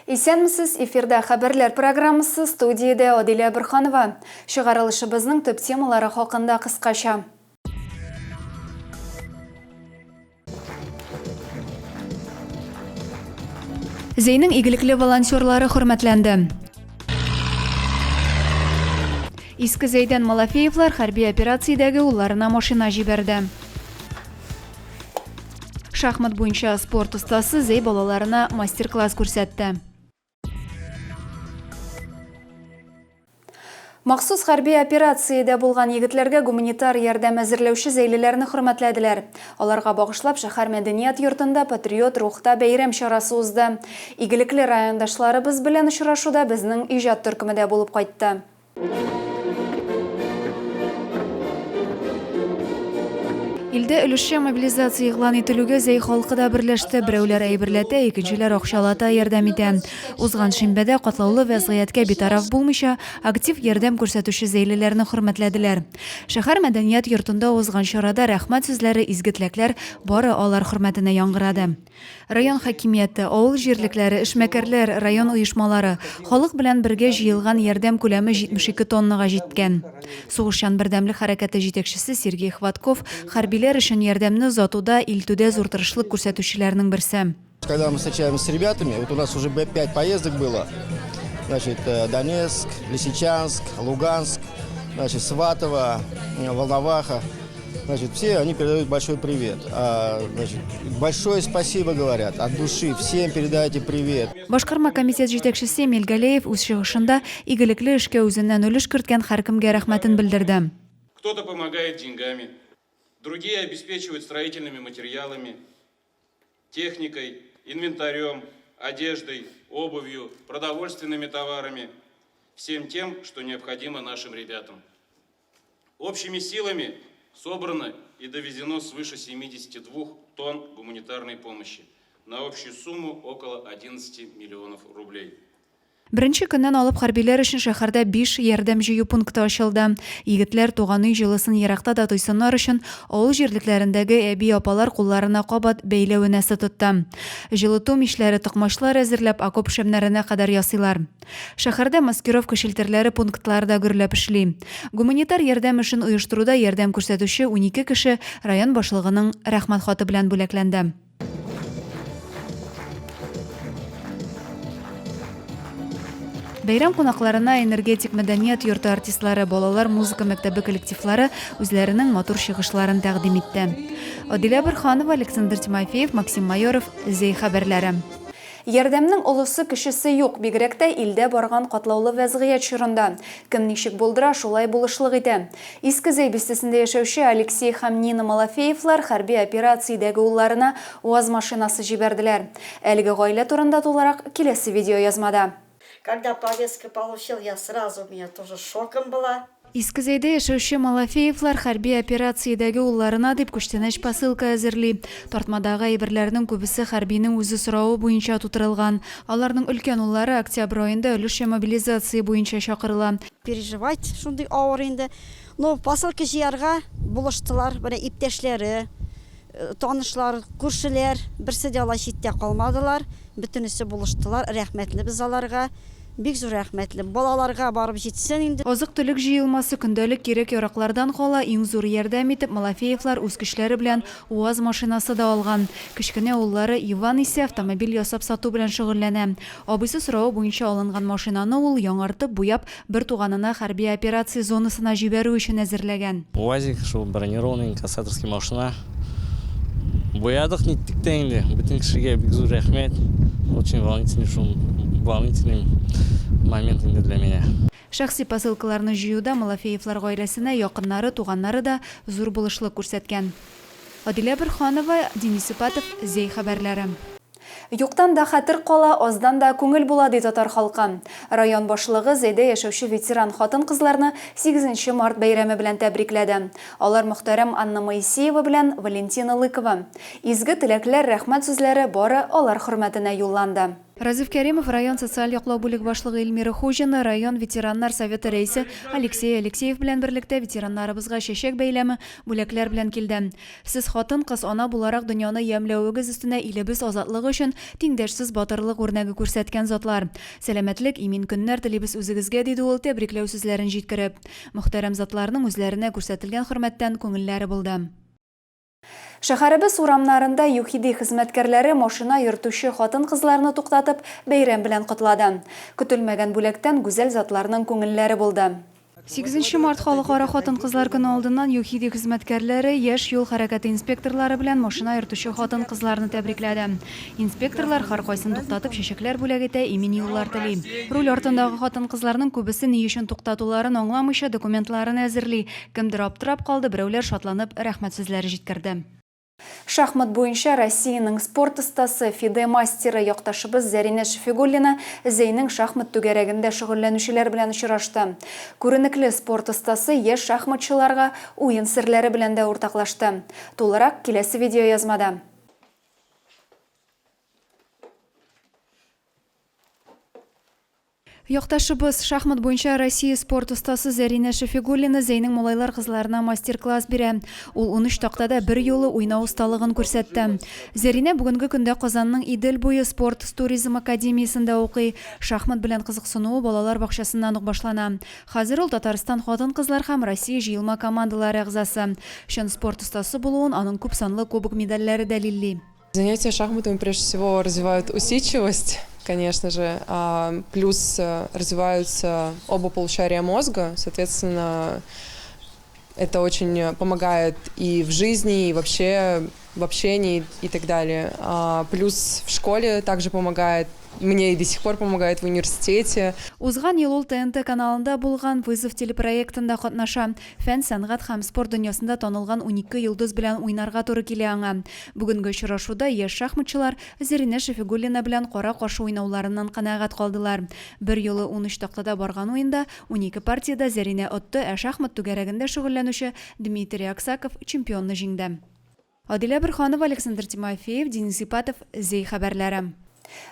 Исәнмесез, эфирда хәбәрләр программасы, студияда Адилә Бирханова. Чыгарылышыбызның төп темалары хакында кыскача. Зейнең игелекле волонтерлары хөрмәтләнде. Иске Зейдән Малафеевлар хәрби операциядәге улларына машина җибәрде. Шахмат буенча спорт остасы Зей балаларына мастер-класс күрсәтте. Махсус хәрби операциядә булган егетләргә гуманитар ярдәм әзерләүче зәйлеләрне хөрмәтләделәр. Аларга багышлап шәһәр мәдәният йортында патриот рухта бәйрәм чарасы узды. Игелекле райондашларыбыз белән очрашуда безнең иҗат төркемендә булып кайтты. Илдә өлешчә мобилизация игълан ителүгә Зей халкы да берләште. Берәүләр әйберләтә, икенчеләр акчалата ярдәм итә. Узган шимбәдә катлаулы вәзгыятькә битараф булмыйча актив ярдәм күрсәтүче зәйлеләрне хөрмәтләделәр. Шәһәр мәдәният йортында узган чарада рәхмәт сүзләре, изге теләкләр бары алар хөрмәтенә яңгырады. Район хакимияте, авыл җирлекләре, эшмәкәрләр, район оешмалары халык белән бергә җыелган ярдәм күләме 72 тоннага җиткән. Сугышчан бердәмлек хәрәкәте җитәкчесе Сергей Хватков хәрбиләр өчен ярдәмне озатуда, илтүдә зур тырышлык күрсәтүчеләрнең берсе. Когда мы встречаемся с ребятами, вот у нас уже 5 поездок было, значит, Донецк, Лисичанск, Луганск, значит, Сватово, Волноваха, значит, все они передают большой привет. Значит, большое спасибо говорят от души, всем передайте привет. Башкарма комитет җитәкчесе Мелгалеев үз чыгышында игелекле эшкә үзеннән өлеш керткән һәркемгә рәхмәтен белдерде. Кто-то помогает деньгами, другие обеспечивают строительными материалами, техникой, инвентарем, одеждой, обувью, продовольственными товарами, всем тем, что необходимо нашим ребятам. Общими силами собрано и довезено свыше 72 тонн гуманитарной помощи на общую сумму около 11 миллионов рублей. Беренче көннән алып хәрбиләр өчен шәһәрдә 5 ярдәм җыю пункты ачылды. Егетләр туган үй җылысын еракта да тойсыннар өчен авыл җирлекләрендәге әби-апалар кулларына кабат бәйләвенә тотты. Җылыту мишләре, токмачлар әзерләп окоп шәмнәренә кадәр ясыйлар. Шәһәрдә маскировка шелтерләре пунктлары да гөрләп эшли. Гуманитар ярдәм эшен оештыруда ярдәм күрсәтүче 12 кеше район башлыгының рәхмәт хаты белән бүләкләнде. Бәйрәм кунакларына энергетик мәдәният йорты артистлары, балалар музыка мәктәбе коллективлары үзләренең матур чыгышларын тәкъдим итте. Адилә Бирханова, Александр Тимофеев, Максим Майоров, Зей хәбәрләре. Ярдәмнең олысы кешесе юк, бигрәк тә илдә барган катлаулы вәзгыять чорында. Кем ничек булдыра, шулай булышлык итә. Иске Зей бистәсендә яшәүче Алексей һәм Нина Малафеевлар хәрби операциядәге улларына УАЗ машинасы җибәрделәр. Әлеге гаилә турында тулырак киләсе видео язмада. Когда повестку получил, я сразу, у меня тоже шоком была. Иске Зейдә яшәүче Малафеевлар хәрби операциядәге улларына дип күчтәнәч посылка әзерли. Тартмадагы әйберләрнең күбесе хәрбинең үзе сорауы буенча тутырылган. Аларның өлкән уллары октябрь аенда өлешчә мобилизация буенча чакырыла. Переживать шундый авыр инде. Но посылка җыярга булыштылар, менә иптәшләре, танышлар, күршеләр, берсе дә алай читтә калмадылар. Бөтенесе булыштылар. Рәхмәтле без аларга. Бик зур рәхмәтле. Балаларга барып җитсен инде. Азык-төлек җыелмасы көндәлек кирәк яраклардан кала иң зур ярдәм итеп Малафеевлар үз көчләре белән УАЗ машинасы да алган. Кечкенә уллары Иван исә автомобиль ясап сату белән шөгыльләнә. Абыйсы сорауы буенча алынган машинаны ул яңартып, буяп, бер туганына хәрби операция зонасына җибәрү өчен әзерләгән. УАЗик, шул бронированный кассаторский машина. Буядык ниттек тә инде. Бөтен кешегә бик зур рәхмәт. Очень волнительный момент инде для меня. Шәхси посылкаларны җыюда Малафеевлар гаиләсенә якыннары, туганнары да зур булышлык күрсәткән. Адилә Бирханова, Денис Ипатов, Зей хәбәрләре. Юктан да хәтер кала, аздан да күңел була ди татар халкы. Район башлыгы Зейдә яшәүче ветеран хатын-кызларны 8 март бәйрәме белән тәбрикләде. Алар мөхтәрәм Анна Моисеева белән Валентина Лыкова. Изге теләкләр, рәхмәт сүзләре бары алар хөрмәтенә юлланды. Разив Кәримов район социаль яклау бүлек башлыгы Эльмира Хужина, район ветераннар советы рәисе Алексей Алексеев белән берлектә ветераннарыбызга чәчәк бәйләме бүләкләр белән килде. Сез хатын кыз ана буларак дөньяны ямьләвегез өстенә илебез азатлыгы өчен тиңдәшсез батырлык үрнәге күрсәткән затлар. Сәламәтлек, имин көннәр телибез үзегезгә, диде ул тәбрикләү сүзләрен җиткереп. Мөхтәрәм затларның үзләренә күрсәтелгән хөрмәттән күңелләре булды. Шәһәребез урамнарында ЮХИДИ хезмәткәрләре машина йөртүче хатын-кызларны туктатып, бәйрәм белән котлады. Көтелмәгән бүләктән гүзәл затларның күңелләре булды. 8 март халыкара хатын-кызлар көне алдыннан ЮХИДИ хезмәткәрләре яшь юл хәрәкәте инспекторлары белән машина йөртүче хатын-кызларны тәбрикләде. Инспекторлар һәркайсын туктатып чәчәкләр бүләк итә, имин юллар тели. Руль артындагы хатын-кызларның күбесе ни өчен туктатуларын аңламыйча документларын әзерли. Кемдер аптырап калды, берәүләр шатланып рәхмәт сүзләре җиткерде. Шахмат буенча Россиянең спорт остасы Фиде мастеры якташыбыз Зәринә Шәфигуллина Зәйнең шахмат түгәрәгендә шөгыльләнүчеләр белән очрашты. Күренекле спорт остасы яшь шахматчыларга уен серләре белән дә уртаклашты. Тулырак киләсе видео язмада. Якташыбыз шахмат буенча Россия спорт остасы Зәринә Шәфигуллина Зәйнең малайлар кызларына мастер-класс бирә. Ул 13 тактада бер юлы уйнау осталыгын күрсәтте. Зәринә бүгенге көндә Казанның Идел буе спорт туризм академиясендә укый. Шахмат белән кызыксынуы балалар бакчасыннан ук башлана. Хәзер ул Татарстан хатын-кызлар һәм Россия җыелма командалары әгъзасы. Чын спорт остасы булуын аның күп санлы кубок медальләре дәлилли. Занятия шахматами прежде всего развивают усидчивость, конечно же, плюс развиваются оба полушария мозга, соответственно, это очень помогает и в жизни, и вообще в общении и так далее. Плюс в школе также помогает, мне и до сих пор помогает в университете. Узган ел ул ТНТ каналында булган «Вызов» телепроектында катнаша. Фән, сәнгать һәм спорт дөньясында танылган 12 йолдыз белән уйнарга туры килә аңа. Бүгенге очрашуда яшь шахматчылар Зәринә Шәфигуллина белән кара-каршы уйнауларыннан канәгать калдылар. Бер юлы 13 тактада барган уенда 12 партияда Зәринә отты, ә шахмат түгәрәгендә шөгыльләнүче Дмитрий Аксаков чемпионны җиңде. Адилә Бирханова, Александр Тимофеев, Денис Ипатов, Зей хәбәрләре.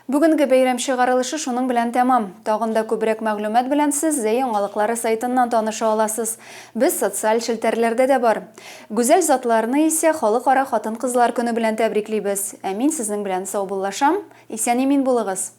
Бүгенге бәйрәм чыгарылышы шуның белән тәмам. Тагында күбрәк мәгълүмат белән сез Зей яңалыклары сайтыннан таныша аласыз. Без социаль челтәрләрдә дә бар. Гүзәл затларны исә халыкара хатын-кызлар көне белән тәбриклибез. Ә мин сезнең белән сау буллашам. Исән-имин булыгыз.